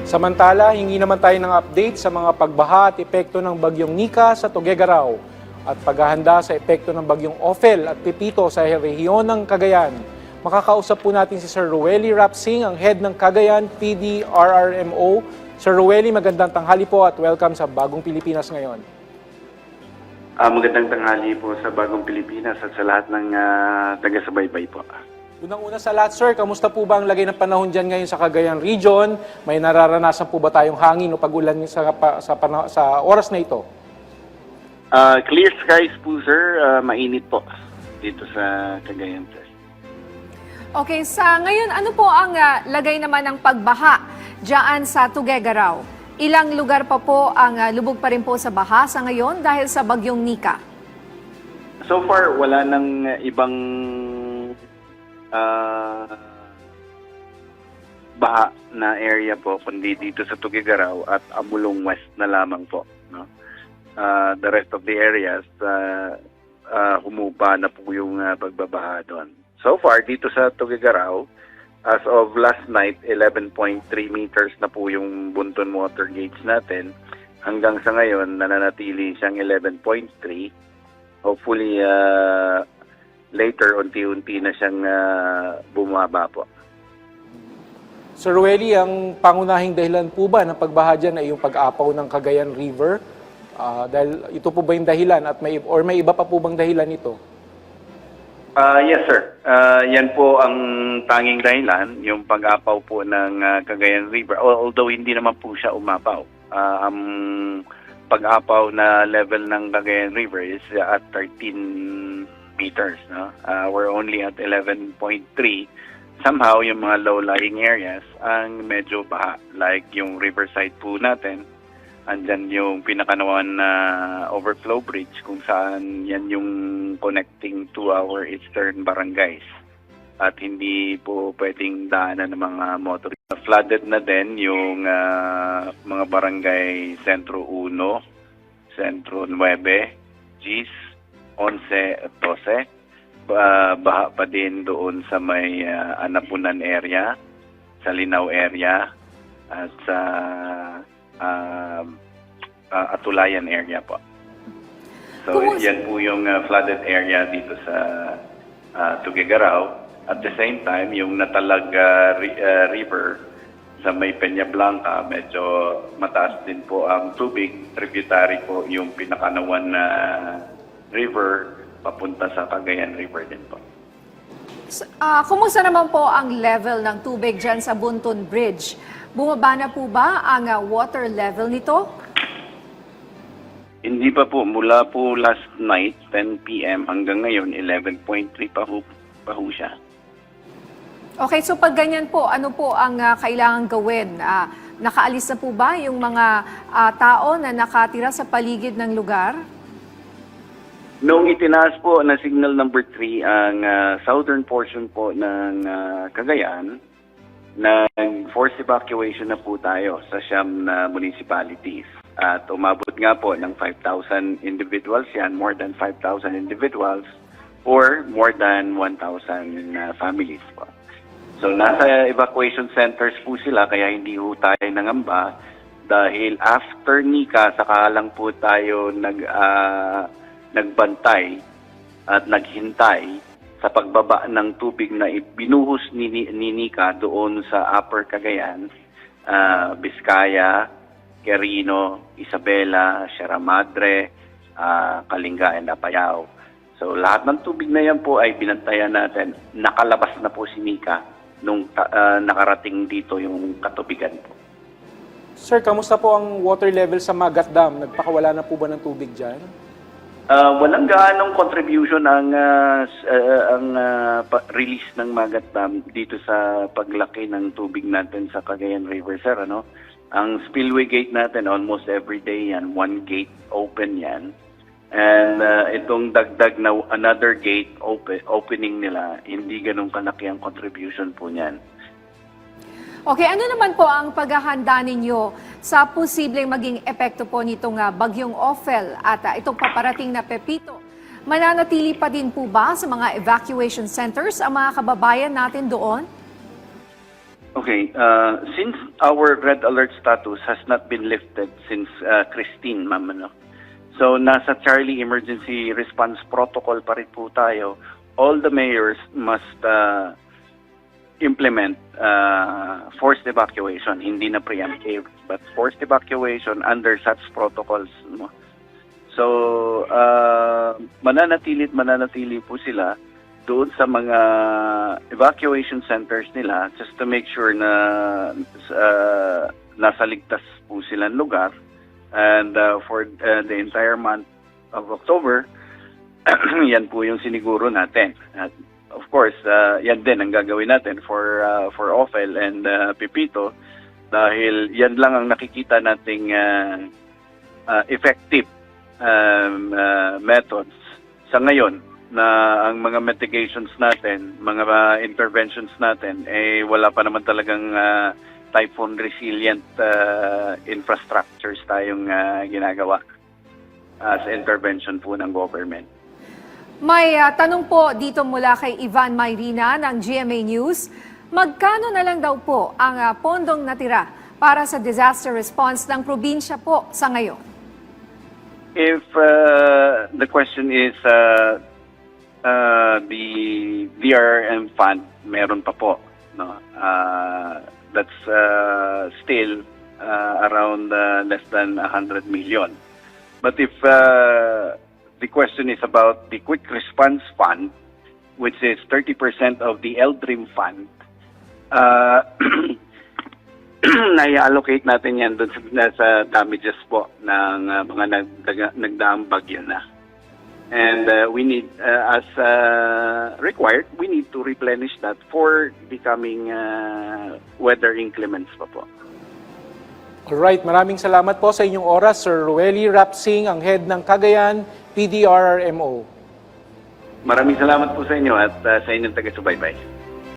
Samantala, hingi naman tayo ng update sa mga pagbaha at epekto ng bagyong Nika sa Tuguegarao at paghahanda sa epekto ng bagyong Ophel at Pepito sa rehiyon ng Cagayan. Makakausap po natin si Sir Rueli Rapsing, ang head ng Cagayan PDRRMO. Sir Rueli, magandang tanghali po at welcome sa Bagong Pilipinas ngayon. Magandang tanghali po sa Bagong Pilipinas at sa lahat ng taga-subaybay po. Unang-una sa lahat, sir, kamusta po ba ang lagay ng panahon dyan ngayon sa Cagayan Region? May nararanasan po ba tayong hangin o pag-ulan sa oras na ito? Clear skies po, sir. Mainit po dito sa Cagayan, sir. Okay, sa ngayon, ano po ang lagay naman ng pagbaha dyan sa Tuguegarao? Ilang lugar pa po ang lubog pa rin po sa baha sa ngayon dahil sa bagyong Nika? So far, wala nang ibang baha na area po kundi dito sa Tuguegarao at Amulong West na lamang po. No? The rest of the areas, humupa na po yung pagbabaha doon. So far, dito sa Tuguegarao, as of last night, 11.3 meters na po yung Bunton water gauge natin. Hanggang sa ngayon, nananatili siyang 11.3. Hopefully, later, unti-unti na siyang bumaba po. Sir Rueli, ang pangunahing dahilan po ba ng pagbaha dyan ay yung pag-apaw ng Cagayan River? Dahil ito po ba yung dahilan at may iba pa po bang dahilan ito? Yes, sir. Yan po ang tanging dahilan, yung pag-apaw po ng Cagayan River. Although hindi naman po siya umapaw. Ang pag-apaw na level ng Cagayan River is at 13 meters. No? We're only at 11.3. Somehow, yung mga low-lying areas ang medyo baha. Like yung riverside po natin, andyan yung pinakanawan na overflow bridge kung saan yan yung connecting to our eastern barangays. At hindi po pwedeng daanan ng mga motorista. Flooded na din yung mga barangay Centro 1, Centro 9, Gis, 11 at 12. Baha pa din doon sa may Anapunan area, sa Linao area, at sa Atulayan area po. So, yan po yung flooded area dito sa Tuguegarao. At the same time, yung Natalag River sa may Peña Blanca, medyo mataas din po ang tubig. Tributary po yung pinakanawan na river papunta sa Cagayan River din po. Kumusta naman po ang level ng tubig dyan sa Bunton Bridge? Bumaba na po ba ang water level nito? Hindi pa po. Mula po last night, 10 p.m. hanggang ngayon, 11.3 pa ho siya. Okay, so pag ganyan po, ano po ang kailangan gawin? Nakaalis na po ba yung mga tao na nakatira sa paligid ng lugar? Noong itinaas po na signal number 3 ang southern portion po ng Cagayan, nag-forced evacuation na po tayo sa siyam na municipalities. At umabot nga po ng 5,000 individuals yan, more than 5,000 individuals, or more than 1,000 families po. So nasa evacuation centers po sila, kaya hindi po tayo nangamba dahil after Nika, saka lang po tayo nagbantay at naghintay sa pagbaba ng tubig na binuhos ni Nika doon sa Upper Cagayan, Vizcaya, Quirino, Isabela, Sierra Madre, Kalinga, and Apayao. So lahat ng tubig na yan po ay binantayan natin. Nakalabas na po si Nika nung nakarating dito yung katubigan po. Sir, kamusta po ang water level sa Magat Dam? Nagpakawala na po ba ng tubig dyan? Walang gaanong contribution ang release ng Magat Dam dito sa paglaki ng tubig natin sa Cagayan River, sir. Ano? Ang spillway gate natin, almost every day yan, one gate open yan. And itong dagdag na another gate opening nila, hindi ganun kalaki ang contribution po niyan. Okay, ano naman po ang paghahanda ninyo sa posibleng maging epekto po nitong bagyong Ophel at itong paparating na Pepito? Mananatili pa din po ba sa mga evacuation centers ang mga kababayan natin doon? Okay, since our red alert status has not been lifted since Christine, ma'am, ano? So nasa Charlie Emergency Response Protocol pa rin po tayo. All the mayors must implement forced evacuation, hindi na preemptive, but forced evacuation under such protocols. No? So, mananatili po sila doon sa mga evacuation centers nila just to make sure na nasa ligtas po silang lugar. And for the entire month of October, yan po yung siniguro natin. At of course, yan din ang gagawin natin for Ophel and Pipito dahil yan lang ang nakikita nating effective methods sa ngayon na ang mga mitigations natin, mga interventions natin, wala pa naman talagang typhoon resilient infrastructures tayong ginagawa sa intervention po ng government. May tanong po dito mula kay Ivan Mayrina ng GMA News. Magkano na lang daw po ang pondong natira para sa disaster response ng probinsya po sa ngayon? If the question is the DRM fund, meron pa po. No? That's still around less than 100 million. But if the question is about the Quick Response Fund, which is 30% of the LDRIM fund, nai-allocate natin yan doon sa damages po ng mga nagdaang bagyo na. And we need, as required, we need to replenish that for becoming weather inclements pa po. Alright, maraming salamat po sa inyong oras, Sir Rueli Rapsing, ang head ng Cagayan PDRRMO. Maraming salamat po sa inyo at sa inyong taga-subaybay.